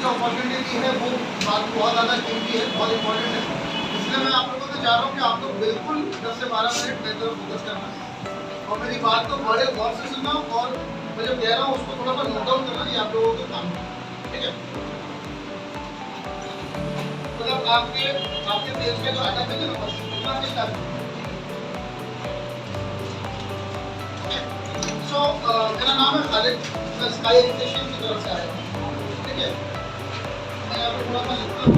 जो अपॉर्चुनिटी दी है वो बात बहुत ज़्यादा कीमती है, बहुत इंपॉर्टेंट है। इसलिए मैं आप लोगों को चाह रहा हूँ कि आप लोग बिल्कुल 10 से 12 मिनट मेरी तरफ फोकस करना और मेरी बात को बड़े गौर से सुनना और मैं जो कह रहा हूँ उसको थोड़ा सा नोट डाउन करना, ये आप लोगों का काम है, ठीक है। मतलब आपके पेज पे जो आइटम है ना, बस इतना भी स्टार्ट। सो मेरा नाम है खालिद, मैं स्काई एजुकेशन की तरफ से आया हूँ, ठीक है। मैं यहाँ पे थोड़ा सा लिखता हूँ।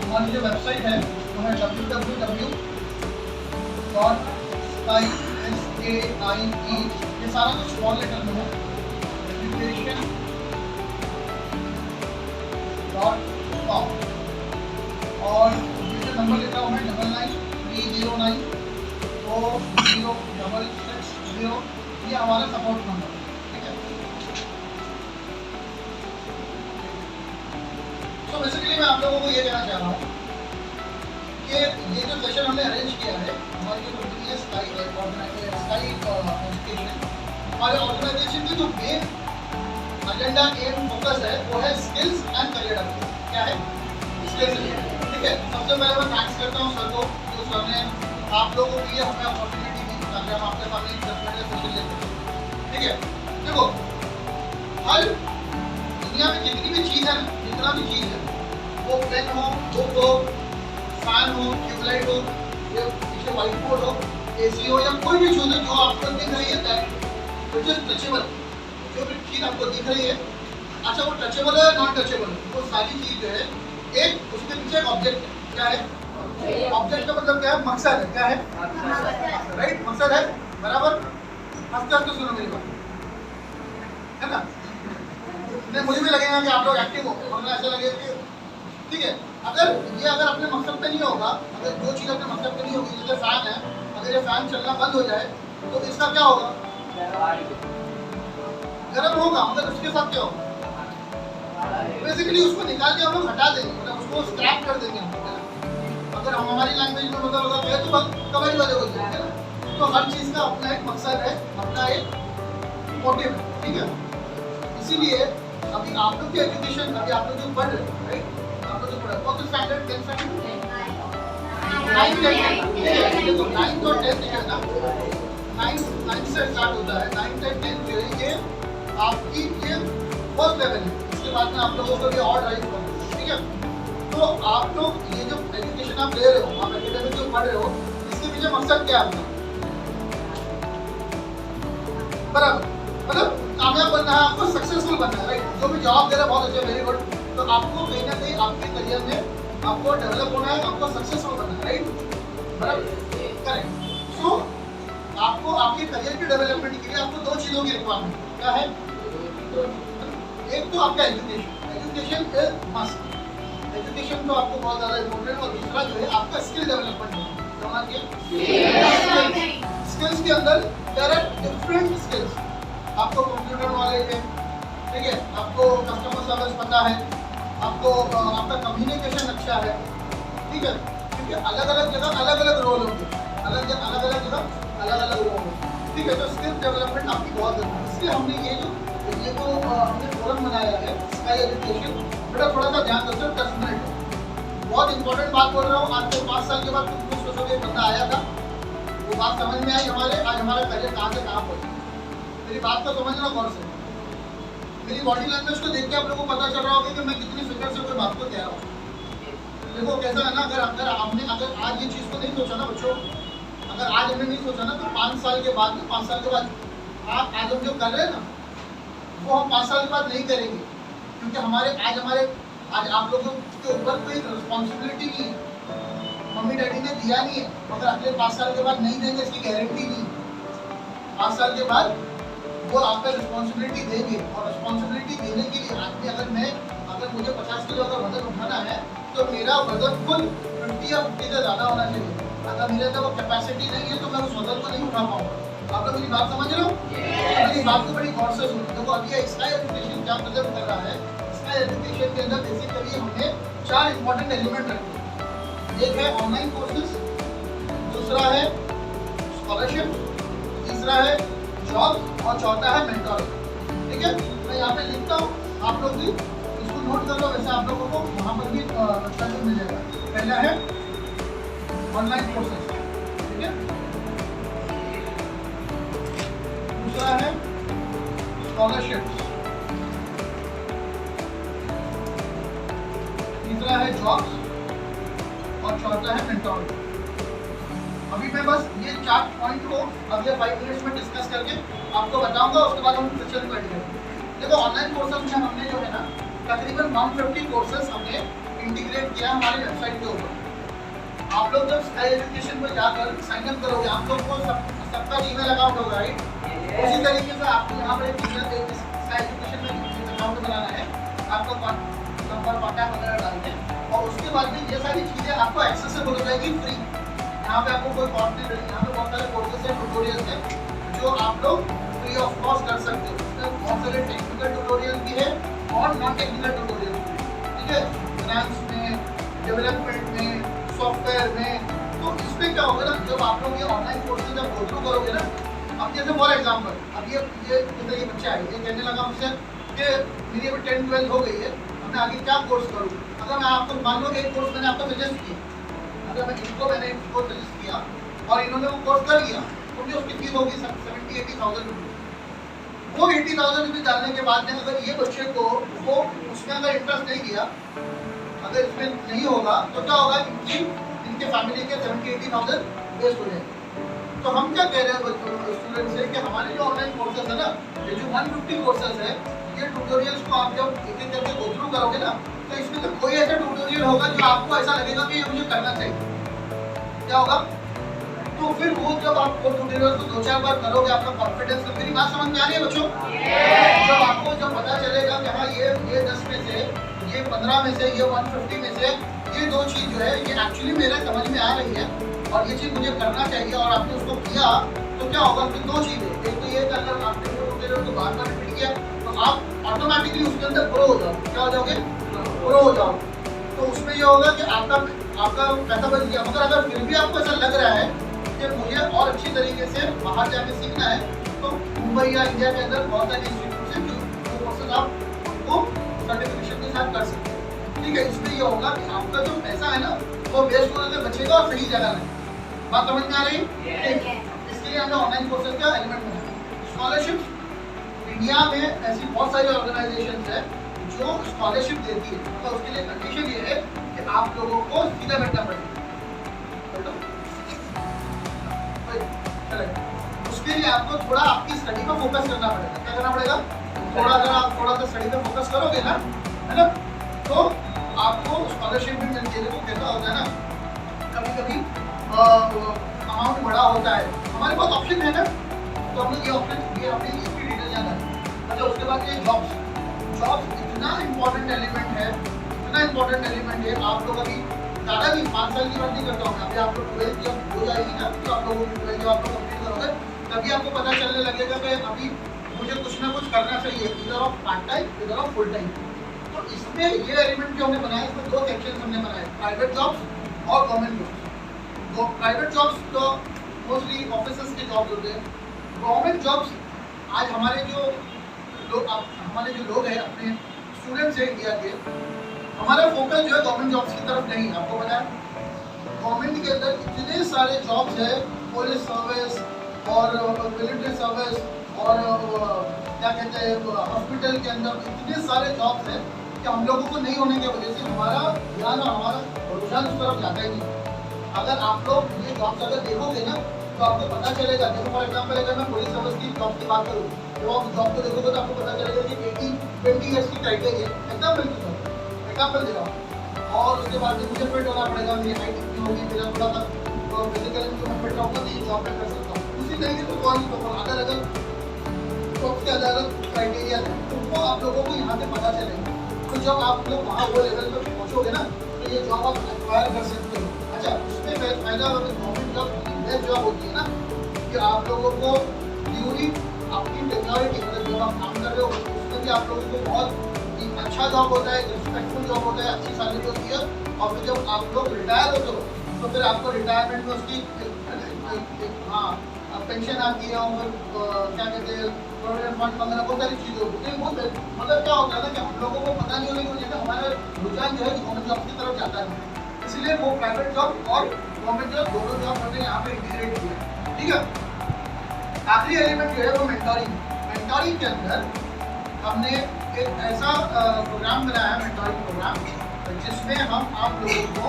हमारी जो वेबसाइट है वो है www.sky, ये सारा कुछ स्मॉल लेटर में है, education.com और जिससे नंबर लिखा हुआ है 9930940660, ये हमारा सपोर्ट नंबर है, ठीक है। तो बेसिकली मैं आप लोगों को ये कहना चाह रहा हूँ कि ये जो सेशन हमने अरेंज किया है, हमारी जो कंपनी है स्काई एजुकेशन, हमारे ऑर्गेनाइजेशन की जो मेन एजेंडा एम फोकस है वो है स्किल्स एंड करियर डेवलपमेंट। क्या है? स्किल्स, ठीक है। सबसे पहले मैं थैंक्स करता हूँ सर को, जो सर ने आप लोगों के लिए हमें अपॉर्चुनिटी दी ताकि हम आपके सामने एक 10 मिनट का सेशन ले सकें, ठीक है। देखो, हर दुनिया में जितनी भी चीज़ है, जितना भी चीज़ है, वो पेन हो, बुक हो, फैन हो, ट्यूबलाइट हो, या पीछे व्हाइट बोर्ड हो, AC हो, या कोई भी चीज़ है जो आपको दिख रही है, दैट इट इज टचेबल। जो भी चीज़ आपको दिख रही है, अच्छा वो टचेबल है नॉन टचेबल है, वो सारी चीज़ जो है एक उसके पीछे एक ऑब्जेक्ट है। क्या है? ऑब्जेक्ट का मतलब क्या है? मकसद है। क्या है? राइट, मकसद है, बराबर। हंसते हंसते सुनो मेरी बात, है ना। नहीं, मुझे भी लगेगा कि आप लोग एक्टिव हो, वरना ऐसा लगेगा कि ठीक है। अगर अपने मकसद पे नहीं होगा, अगर जो चीज़ अपने मकसद पे नहीं होगी, जैसे फैन है, अगर ये फैन चलना बंद हो जाए तो इसका क्या होगा? गर्म होगा, मगर उसके साथ क्या होगा? बेसिकली उसको निकाल के हम लोग हटा देंगे, मतलब उसको स्क्रैप कर देंगे हम लोग, है ना। अगर हम हमारी लैंग्वेज में मतलब होगा तो कबाड़ी वाले हो जाएंगे ना। तो हर चीज़ का अपना एक मकसद है, अपना एक मोटिव है, ठीक है। इसीलिए अभी आप लोग की एजुकेशन, अभी आप लोग जो पढ़ रहे हो, राइट, आप लोग जो पढ़ रहे हो, कौन सा स्टैंडर्ड? 10th स्टैंडर्ड, 9th और 10th है ना। 9th से स्टार्ट होता है, 9th और 10th जो है ये आपकी ये फर्स्ट लेवल है। इसके बाद में आप लोगों को भी और ड्राइव करना है, ठीक है। तो आप लोग ये जो एजुकेशन आप ले रहे हो, आप एकेडमिक जो पढ़ रहे हो, इसके पीछे मकसद क्या है आपका? बराबर, मतलब कामयाब बनना है, आपको सक्सेसफुल बनना है, राइट। जो भी जॉब दे रहा है बहुत अच्छा, वेरी गुड। तो आपको कहीं ना कहीं आपके करियर में आपको डेवलप होना है, आपको सक्सेसफुल बनना है, राइट, बराबर, करेक्ट। सो आपको आपके करियर के डेवलपमेंट के लिए आपको दो चीज़ों की रिक्वायरमेंट क्या है? एक तो आपका एजुकेशन इज मस्ट, एजुकेशन तो आपको बहुत ज़्यादा इम्पोर्टेंट, और दूसरा जो है आपका स्किल डेवलपमेंट है। स्किल्स के अंदर देयर आर डिफरेंट स्किल्स। आपको कंप्यूटर नॉलेज है, ठीक है, आपको कस्टमर सर्विस पता है, आपको आपका कम्युनिकेशन अच्छा है, ठीक है, क्योंकि अलग अलग जगह अलग अलग रोल होंगे, अलग जगह अलग अलग रोल होंगे, ठीक है। तो स्किल डेवलपमेंट आपकी बहुत जरूरी है। इसलिए हमने ये जो हमने फोरम बनाया है स्काई एजुकेशन, बेटा थोड़ा सा ध्यान दो, सिर्फ 10 मिनट, बहुत इंपॉर्टेंट बात बोल रहा हूँ। आज से 5 साल के बाद कुछ सोचोगे, बंदा आया था, वो बात समझ में आई हमारे, आज हमारा करियर कहाँ से कहाँ पहुँचा। मेरी बात को समझना गौर से, मेरी बॉडी लैंग्वेज को देख के आप लोगों को पता चल रहा होगा कि मैं कितनी फिक्र से कोई बात को कह रहा हूँ। देखो कैसा है ना, अगर आज ये चीज़ को नहीं सोचा ना बच्चों, अगर आज हमने नहीं सोचा ना, तो 5 साल के बाद आप आज हम जो कर रहे हैं ना, वो हम 5 साल के बाद नहीं करेंगे, क्योंकि आज आप लोगों के ऊपर कोई रिस्पॉन्सिबिलिटी नहीं है, मम्मी डैडी ने दिया नहीं है, मगर अगले 5 साल के बाद नहीं देंगे इसकी गारंटी नहीं। 5 साल के बाद वो आपका रिस्पॉन्सिबिलिटी देंगे, और रिस्पॉन्सिबिलिटी देने के लिए अगर मुझे 50 किलो का वजन उठाना है, तो मेरा वजन फुल 50 या 50 से ज़्यादा होना चाहिए। अगर मेरे अंदर वो कैपेसिटी नहीं है तो मैं उस वजन को नहीं उठा पाऊंगा। आप लोग मेरी बात समझ रहे हो? मेरी बात को बड़ी गौर से सुनो। देखो अभी स्काई एजुकेशन क्या प्रेजेंट कर रहा है, स्काई एजुकेशन के अंदर बेसिकली हमने 4 इंपॉर्टेंट एलिमेंट रखते हैं। एक है ऑनलाइन कोर्सेज, दूसरा है स्कॉलरशिप, तीसरा है जॉब और चौथा है मेंटोरिंग। ठीक है, मैं यहाँ पे लिखता हूँ, आप लोग भी इसको नोट कर लो, वैसे आप लोगों को वहाँ पर भी कंसेप्ट मिल जाएगा। पहला है ऑनलाइन कोर्सेज, ठीक है, दूसरा है स्कॉलरशिप, तीसरा है जॉब्स और चौथा है मेंटोरिंग। अभी मैं बस ये 4 पॉइंट को अगले 5 मिनट्स में डिस्कस करके आपको बताऊंगा, उसके बाद हम सेशन कर लेंगे। देखो ऑनलाइन कोर्सेज में हमने जो है ना तकरीबन 150 कोर्सेज हमने इंटीग्रेट किया हमारी वेबसाइट के ऊपर। आप लोग जब स्काई एजुकेशन पर जाकर साइन अप करोगे, आप लोग को सबका ईमेल अकाउंट होगा, राइट? उसी तरीके से आपको यहाँ पर एक स्काई एजुकेशन में अकाउंट बनाना है, आपको नंबर कॉन्टैक्ट वगैरह डाल के, और उसके बाद में ये सारी चीज़ें आपको एक्सेसिबल हो जाएगी फ्री। यहाँ पे आपको कोई कॉस्ट नहीं लगेगी। यहाँ पे बहुत सारे कोर्सेज हैं, ट्यूटोरियल्स हैं जो आप लोग फ्री ऑफ कॉस्ट कर सकते हो। इसमें बहुत सारे टेक्निकल ट्यूटोरियल भी है और नॉन टेक्निकल ट्यूटोरियल भी है, ठीक है, फाइनेंस में, डेवलपमेंट में, सॉफ्टवेयर में। तो इसमें क्या होगा ना, जब आप लोग ये ऑनलाइन कोर्सेज जब गो थ्रू करोगे ना, अब जैसे फॉर एग्जाम्पल अब ये बच्चा है, ये कहने लगा मुझसे कि मेरी अभी 10-12 हो गई है, अब मैं आगे क्या कोर्स करूँ। अगर मैं आपको मान लो एक कोर्स मैंने आपको सजेस्ट किया, अगर मैंने इनको सजेस्ट किया और इन्होंने वो कोर्स कर लिया, तो भी उसकी फीस होगी 70-80,000 रुपये। वो 80,000 रुपये डालने के बाद में अगर ये बच्चे को वो उसमें अगर इंटरेस्ट नहीं दिया, अगर इसमें नहीं होगा, तो क्या होगा, इनके फैमिली के 70-80,000 वेस्ट हो जाएंगे। तो हम क्या कह रहे हैं स्टूडेंट से कि हमारे जो ऑनलाइन कोर्सेज है ना, ये जो 150 कोर्सेज है, ये ट्यूटोरियल्स को आप जब एक एक करके गो थ्रू करोगे ना, तो इसमें तो कोई ऐसा ट्यूटोरियल होगा जो आपको ऐसा लगेगा कि ये मुझे करना चाहिए। क्या होगा, तो फिर वो जब आप वो ट्यूटोरियल को 2-4 बार करोगे, आपका कॉन्फिडेंस, तो मेरी बात समझ में आ रही है बच्चों? जब आपको जब पता चलेगा कि हाँ ये 10 में से, ये 15 में से, ये 150 में से ये 2 चीज़ जो है ये एक्चुअली मेरे समझ में आ रही है और ये चीज़ मुझे करना चाहिए, और आपने उसको किया, तो क्या होगा, फिर 2 चीज़ें, एक तो ये कि अगर आपने वो ट्यूटोरियल को बार-बार रिपीट किया, तो आप ऑटोमेटिकली उसके अंदर प्रो हो जाओ। क्या हो जाओगे? प्रो हो जाओ। तो उसमें ये होगा कि आपका पैसा बच गया। मगर अगर फिर भी आपको ऐसा लग रहा है कि मुझे और अच्छी तरीके से बाहर जाके सीखना है, तो मुंबई या इंडिया के अंदर बहुत सारे इंस्टीट्यूट हैं जो कोर्सेज आप उनको सर्टिफिकेशन के साथ कर सकते हैं। ठीक है, इसमें ये होगा कि आपका जो पैसा है ना वो वेस्ट होने से बचेगा और सही जगह में। बात समझ में आ रही है? इसके लिए हमने ऑनलाइन कोर्सेज का एलिमेंट बनाया। स्कॉलरशिप, इंडिया में ऐसी बहुत सारी ऑर्गेनाइजेशन है जो स्कॉलरशिप देती है, तो उसके लिए कंडीशन ये है कि आप लोगों को सीधा बैठना पड़ेगा। उसके लिए आपको थोड़ा आपकी स्टडी पर फोकस करना पड़ेगा। क्या करना पड़ेगा? थोड़ा, अगर आप थोड़ा सा स्टडी पर फोकस करोगे ना, है ना, तो आपको स्कॉलरशिप भी मिलती है। देखो कैसा होता है ना, कभी-कभी अमाउंट बड़ा होता है, हमारे पास ऑप्शन है ना, तो हम लोग ये ऑप्शन, ये अपनी इसकी डिटेल जाना है। अच्छा, उसके बाद ये जॉब्स इतना इम्पोर्टेंट एलिमेंट है, इतना इम्पोर्टेंट एलिमेंट है। आप लोग अभी ज़्यादा भी 5 साल की बात नहीं करता हूँ, अभी आप लोग 12th जब हो जाएगी ना, तो आप लोगों की 12th जब आप लोग कंप्लीट करोगे, तभी आपको पता चलने लगेगा कि अभी मुझे कुछ ना कुछ करना चाहिए, इधर ऑफ पार्ट टाइम, इधर ऑफ फुल टाइम। तो इसमें ये एलिमेंट जो हमने बनाया, इसमें 2 सेक्शन हमने बनाए, प्राइवेट जॉब्स और गवर्नमेंट जॉब्स। तो प्राइवेट जॉब्स तो मोस्टली ऑफिसर्स के जॉब्स होते हैं। गवर्नमेंट जॉब्स आज हमारे जो लोग हैं, अपने स्टूडेंट्स हैं इंडिया के, हमारा फोकस जो है गवर्नमेंट जॉब्स की तरफ नहीं है। आपको पता है गवर्नमेंट के अंदर इतने सारे जॉब्स है, पुलिस सर्विस और मिलिट्री सर्विस और क्या कहते हैं हॉस्पिटल के अंदर इतने सारे जॉब्स हैं कि हम लोगों को नहीं होने की वजह से हमारा ध्यान और हमारा रुझान उस तरफ जाता ही नहीं। अगर आप लोग ये जॉब्स अगर देखोगे ना, तो आपको पता चलेगा। देखो फॉर एग्जाम्पल, अगर मैं पुलिस सर्विस की जॉब की बात करूँ, जब आप जॉब को देखोगे तो आपको पता चलेगा कि 18-20 ईयर्स की क्राइटेरिया एग्जाम्पल दे रहा हूँ, और उसके बाद में मुझे फिट होना पड़ेगा, मेरी हाइट इतनी होगी, मेरा थोड़ा सा फिजिकली जो मैं फिट रहूँगा तो ये जॉब मैं कर सकता हूँ। उसी तरीके से कौन अगर जॉब के अलग क्राइटेरिया है, तो वो आप लोगों को यहाँ से पता चलेगा। तो जब आप लोग वहाँ वो लेवल पर पहुँचोगे ना, तो ये जॉब आप एक्वायर कर सकते हो। अच्छा, उसमें फायदा गवर्नमेंट जॉब बेस्ट जॉब होती है ना, कि आप लोगों को ड्यूरिंग अपनी टेक्नोलॉजी, मतलब जब आप काम कर रहे हो उसमें भी आप लोगों को बहुत अच्छा जॉब होता है, रिस्पेक्टफुल जॉब होता है, अच्छी सैलरी होती है। और फिर जब आप लोग रिटायर होते हो तो फिर आपको रिटायरमेंट में उसकी हाँ पेंशन आती है, और क्या कहते हैं प्रोविडेंट फंड वगैरह बहुत सारी चीज़ें होती है। बहुत मतलब क्या होता है ना कि हम लोगों को पता नहीं होने की वजह से हमारा रुझान जो है गवर्नमेंट जॉब की तरफ जाता है, इसलिए वो प्राइवेट जॉब और गवर्नमेंट जॉब दोनों जॉब हमने यहाँ पे इंटीग्रेट किया। ठीक है, आखिरी एलिमेंट जो है वो मेंटोरिंग। मेंटोरिंग के अंदर हमने एक ऐसा प्रोग्राम बनाया है, मेंटोरिंग प्रोग्राम, जिसमें हम आप लोगों को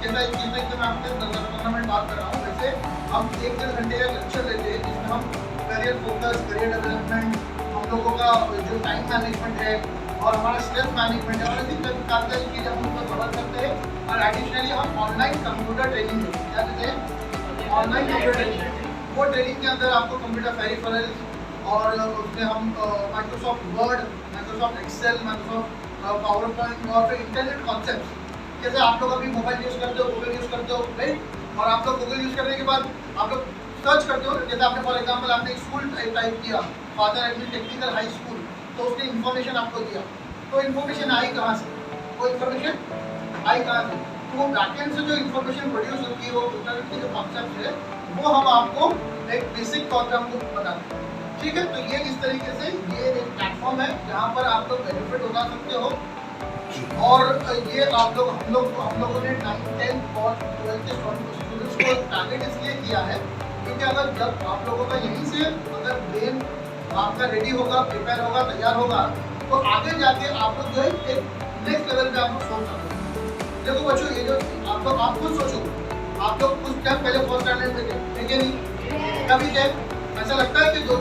जैसा कि मैं आपके 10-15 मिनट बात कर रहा हूँ, वैसे हम 1-1.5 घंटे का लेक्चर लेते हैं, जिसमें हम करियर फोकस, करियर डेवलपमेंट, हम लोगों का जो टाइम मैनेजमेंट है और हमारा स्ट्रेस मैनेजमेंट है, और ऐसी सारी चीज़ें हम उनको कवर करते हैं। और एडिशनली हम ऑनलाइन कंप्यूटर ट्रेनिंग देते हैं। क्या देते हैं? Online computer training. वो ट्रेनिंग के अंदर आपको कंप्यूटर पेरिफेरल्स और उसमें हम Microsoft Word, Microsoft Excel, Microsoft PowerPoint और फिर इंटरनेट कॉन्सेप्ट, जैसे आप लोग अभी मोबाइल यूज़ करते हो, गूगल यूज़ करते हो, राइट? और आप लोग गूगल यूज़ करने के बाद आप लोग सर्च करते हो, जैसे आपने फॉर एग्जांपल आपने एक स्कूल टाइप किया, father admin technical high school, तो उसने इन्फॉर्मेशन आपको दिया, तो इन्फॉर्मेशन आई कहाँ से? वो इन्फॉर्मेशन आई कहाँ से? तो वो बैकएंड से जो इन्फॉर्मेशन प्रोड्यूस होती है, वो इंटरनेट के जो कॉन्सेप्ट है, वो हम आपको एक बेसिक तौर पर हमको बताते हैं। ठीक है, तो ये इस तरीके से ये एक प्लेटफॉर्म है जहाँ पर आप लोग बेनिफिट उठा सकते हो। और ये आप लोग हम लोगों ने 9th 10th और 12th के स्टूडेंट्स को टारगेट इसलिए किया है क्योंकि अगर जब आप लोगों का यहीं से अगर ब्रेन आपका रेडी होगा, प्रिपेयर होगा, तैयार होगा, तो आगे जाके आप लोग जो है एक नेक्स्ट लेवल पे आप लोग सोच सकते हो। देखो बच्चों, ये जो आप खुद सोचो, आप लोग कुछ टाइम पहले फर्स्ट स्टैंडर्ड में थे, ठीक है नहीं? कभी थे? ऐसा लगता है कि जो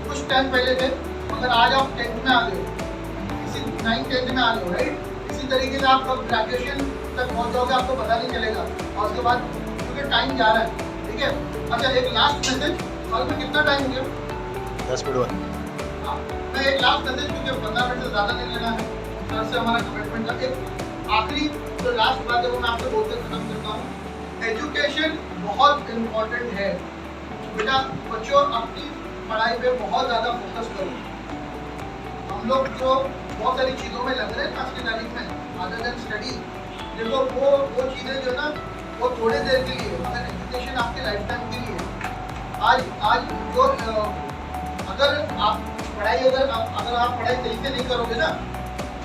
कुछ टाइम पहले थे, मगर आज आप 10th में आ गए, 9th 10th में आ गए, राइट? इसी तरीके से आप कब ग्रेजुएशन तक पहुंच जाओगे आपको पता नहीं चलेगा, और उसके बाद क्योंकि टाइम जा रहा है, ठीक है? अच्छा, एक लास्ट मैसेज, साल में कितना टाइम हो गया? 10 मिनट हुआ। हाँ, मैं एक लास्ट मैसेज, क्योंकि 15 मिनट से ज़्यादा नहीं लेना है, सर से हमारा कमिटमेंट था। एक आखिरी जो लास्ट बात है वो मैं आपसे बोलते खत्म करता हूँ। एजुकेशन बहुत इम्पोर्टेंट है बेटा। बच्चों, अपनी पढ़ाई पे बहुत ज़्यादा फोकस करो। हम लोग जो बहुत सारी चीज़ों में लग रहे हैं आज की तारीख में, अदर देन स्टडी, देखो वो चीज़ें जो है ना, वो थोड़े देर के लिए, अगर एजुकेशन आपके लाइफ टाइम के लिए, आज जो अगर आप पढ़ाई सही से नहीं करोगे ना,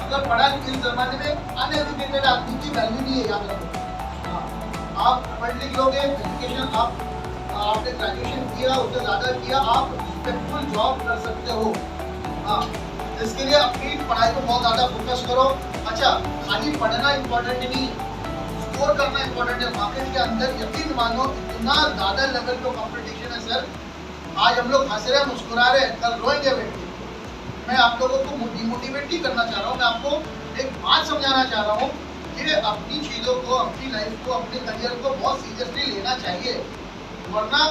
अगर पढ़ा इस ज़माने में अनएजुकेटेड आदमी की वैल्यू नहीं है, याद रखो। हाँ, आप पढ़ लिख लोगे, एजुकेशन आपने ग्रेजुएशन किया, उससे ज़्यादा किया, आप रिस्पेक्टफुल जॉब कर सकते हो। हाँ, इसके लिए अपनी पढ़ाई को बहुत ज़्यादा फोकस करो। अच्छा, खाली पढ़ना इम्पोर्टेंट नहीं, स्कोर करना इम्पोर्टेंट है। मार्केट के अंदर यकीन मानो इतना ज़्यादा लेवल पे कंपटीशन है सर। आज हम लोग हंस रहे हैं, मुस्कुरा रहे हैं, कल रोएंगे बैठ के। मैं आप लोगों को डिमोटिवेट नहीं करना चाह रहा हूँ, मैं आपको एक बात समझाना चाह रहा हूँ कि अपनी चीज़ों को, अपनी लाइफ को, अपने करियर को बहुत सीरियसली लेना चाहिए, वरना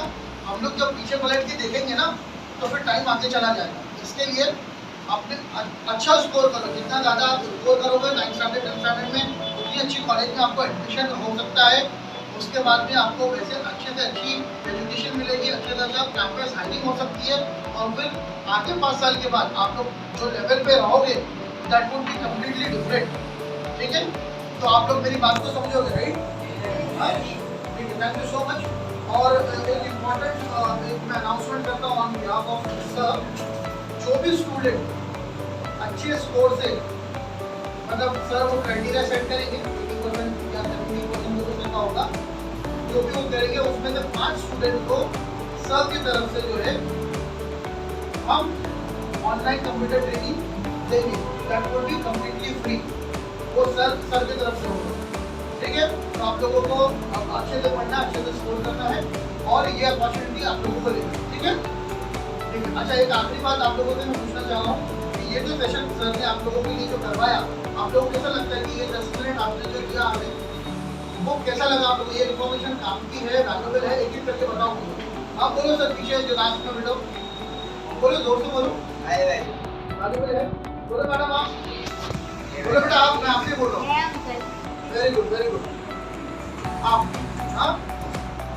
हम लोग जब पीछे पलट के देखेंगे ना, तो फिर टाइम आगे चला जाएगा। इसके लिए आपने अच्छा स्कोर करो, जितना ज़्यादा आप स्कोर करोगे 9th स्टैंडर्ड 10th स्टैंडर्ड में, उतनी अच्छी कॉलेज में आपको एडमिशन हो सकता है। उसके बाद में आपको वैसे अच्छे से अच्छी एजुकेशन मिलेगी, अच्छे से अच्छा कैंपस हायरिंग हो सकती है, और फिर आगे 5 साल के बाद आप लोग जो लेवल पे रहोगे, that would be completely different. ठीक है, तो आप लोग मेरी बात को समझोगे, right? Thank you so much. और एक इम्पॉर्टेंट मैं अनाउंसमेंट करता हूँ ऑन बिहाफ ऑफ सर, जो भी स्टूडेंट अच्छे स्कोर से, मतलब सर वो क्राइटेरिया सेट करेंगे, 80% या 70% को कुछ होगा, जो भी वो करेंगे उसमें से 5 स्टूडेंट को सर की तरफ से जो है हम ऑनलाइन कंप्यूटर ट्रेनिंग देंगे, that will be completely free. वो सर की तरफ से होगा, ठीक है? तो आप लोगों को अब अच्छे से पढ़ना, अच्छे से स्कोर करना है, और ये अपॉर्चुनिटी आप लोगों को लेना है, ठीक है? ठीक है। अच्छा, एक आखिरी बात आप लोगों से मैं पूछना चाह रहा हूँ कि ये जो सेशन सर ने आप लोगों के लिए जो करवाया, आप लोगों को कैसा लगता है कि ये 10 मिनट आपने जो दिया हमें, वो कैसा लगा आप लोगों को? ये इन्फॉर्मेशन काम की है, वैल्यूएबल है? एक एक करके बताओ। आप बोलो सर, पीछे जो लास्ट में बैठो, बोलो, जोर से बोलो। वैल्यूएबल है? बोलो मैडम, आप बोलो बेटा, आप, मैं आपसे बोल रहा हूँ। Very good, very good. आप, हाँ,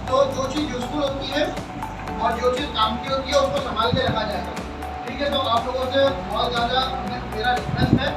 तो जो चीज़ यूजफुल होती है और जो चीज़ काम की होती है उसको संभाल के रखा जाएगा, ठीक है? तो आप लोगों से बहुत ज़्यादा मेरा रिक्वेस्ट है